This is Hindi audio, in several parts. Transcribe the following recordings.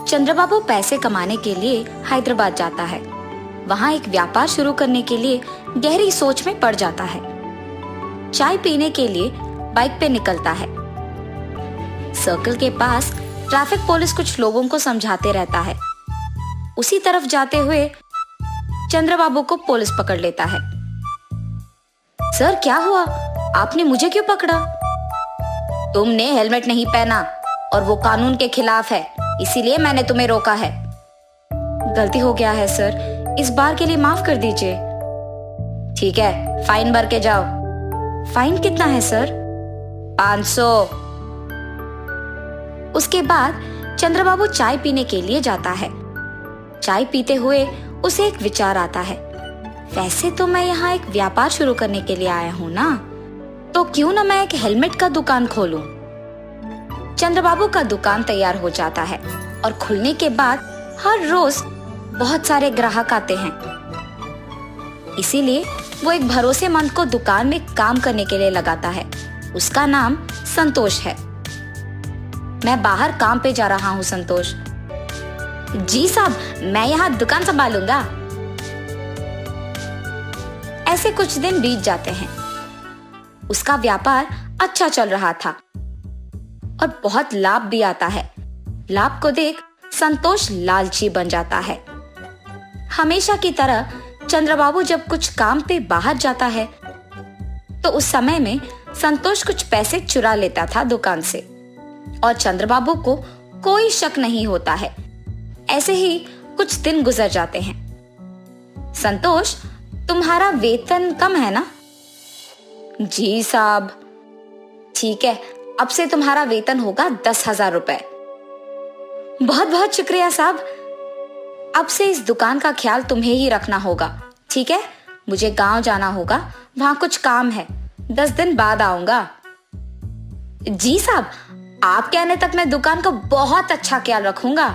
चंद्रबाबू पैसे कमाने के लिए हैदराबाद जाता है। वहाँ एक व्यापार शुरू करने के लिए गहरी सोच में पड़ जाता है। चाय पीने के लिए बाइक पे निकलता है। सर्कल के पास ट्रैफिक पुलिस कुछ लोगों को समझाते रहता है। उसी तरफ जाते हुए चंद्रबाबू को पुलिस पकड़ लेता है। सर क्या हुआ, आपने मुझे क्यों पकड़ा? तुमने हेलमेट नहीं पहना और वो कानून के खिलाफ है, इसीलिए मैंने तुम्हें रोका है। गलती हो गया है सर, इस बार के लिए माफ कर दीजिए। ठीक है, फाइन भर के जाओ। फाइन कितना है सर? 500। उसके बाद चंद्रबाबू चाय पीने के लिए जाता है। चाय पीते हुए उसे एक विचार आता है, वैसे तो मैं यहाँ एक व्यापार शुरू करने के लिए आया हूँ ना, तो क्यों ना मैं एक हेलमेट का दुकान खोलूं। चंद्रबाबू का दुकान तैयार हो जाता है और खुलने के बाद हर रोज बहुत सारे ग्राहक आते हैं। इसीलिए वो एक भरोसेमंद को दुकान में काम करने के लिए लगाता है। उसका नाम संतोष है। मैं बाहर काम पे जा रहा हूँ संतोष। जी साहब, मैं यहाँ दुकान संभालूंगा। ऐसे कुछ दिन बीत जाते हैं। उसका व्यापार अच्छा चल रहा था और बहुत लाभ भी आता है। लाभ को देख संतोष लालची बन जाता है। हमेशा की तरह चंद्रबाबू जब कुछ काम पे बाहर जाता है तो उस समय में संतोष कुछ पैसे चुरा लेता था दुकान से और चंद्रबाबू को कोई शक नहीं होता है। ऐसे ही कुछ दिन गुजर जाते हैं। संतोष, तुम्हारा वेतन कम है ना? जी साहब। ठीक है, अब से तुम्हारा वेतन होगा 10,000 रुपए। बहुत बहुत शुक्रिया साहब। अब से इस दुकान का ख्याल तुम्हें ही रखना होगा, ठीक है? मुझे गांव जाना होगा, वहां कुछ काम है। 10 दिन बाद आऊंगा। जी साहब, आप कहने तक मैं दुकान का बहुत अच्छा ख्याल रखूंगा।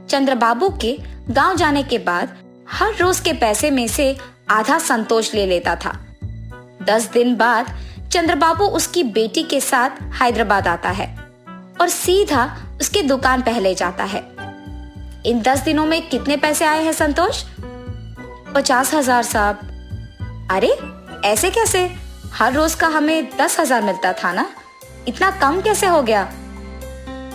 चंद्रबाबू के गांव जाने के बाद हर रोज के पैसे में से आधा संतोष ले लेता था। 10 दिन बाद चंद्रबाबू उसकी बेटी के साथ हैदराबाद आता है और सीधा उसकी दुकान पे ले जाता है। इन 10 दिनों में कितने पैसे आए हैं संतोष? 50,000 साहब। अरे ऐसे कैसे? हर रोज का हमें 10,000 मिलता था ना, इतना कम कैसे हो गया?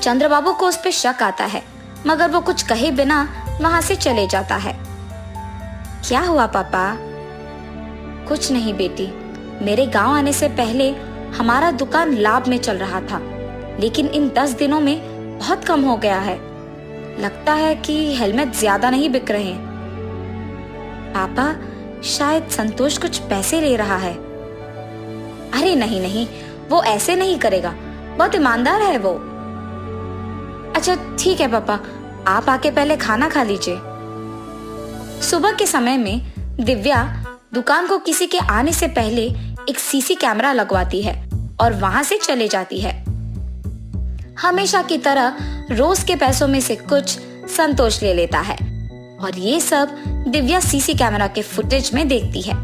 चंद्रबाबू को उस पे शक आता है, मगर वो कुछ कहे बिना वहां से चले जाता है। क्या हुआ पापा? कुछ नहीं बेटी, मेरे गांव आने से पहले हमारा दुकान लाभ में चल रहा था, लेकिन इन 10 दिनों में बहुत कम हो गया है। लगता है कि हेलमेट ज्यादा नहीं बिक रहे। पापा, शायद संतोष कुछ पैसे ले रहा है। अरे नहीं नहीं, वो ऐसे नहीं करेगा, बहुत ईमानदार है वो। अच्छा ठीक है पापा, आप आके पहले खाना खा लीजिए। सुबह के समय में दिव्या दुकान को किसी के आने से पहले एक सीसी कैमरा लगवाती है और वहां से चले जाती है। हमेशा की तरह रोज के पैसों में से कुछ संतोष ले लेता है और ये सब दिव्या सीसी कैमरा के फुटेज में देखती है।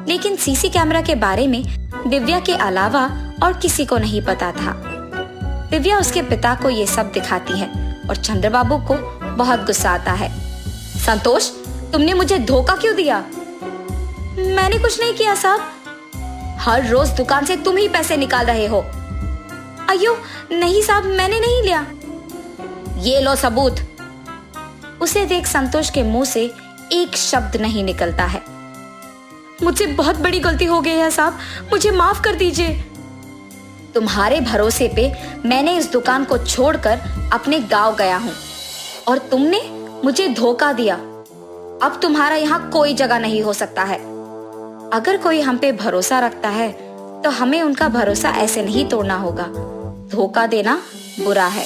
लेकिन सीसी कैमरा के बारे में दिव्या के अलावा और किसी को नहीं पता था। दिव्या उसके पिता को ये सब दिखाती है और चंद्रबाबू को बहुत गुस्सा आता है। संतोष, तुमने मुझे धोखा क्यों दिया? मैंने कुछ नहीं किया साहब। हर रोज दुकान से तुम ही पैसे निकाल रहे हो। अयो नहीं साहब, मैंने नहीं लिया। ये लो सबूत। उसे देख संतोष के मुंह से एक शब्द नहीं निकलता है। मुझसे बहुत बड़ी गलती हो गई है साहब, मुझे माफ कर दीजिए। तुम्हारे भरोसे पे मैंने इस दुकान को छोड़कर अपने गांव गया हूं और तुमने मुझे धोखा दिया। अब तुम्हारा यहाँ कोई जगह नहीं हो सकता है। अगर कोई हम पे भरोसा रखता है तो हमें उनका भरोसा ऐसे नहीं तोड़ना होगा। धोखा देना बुरा है।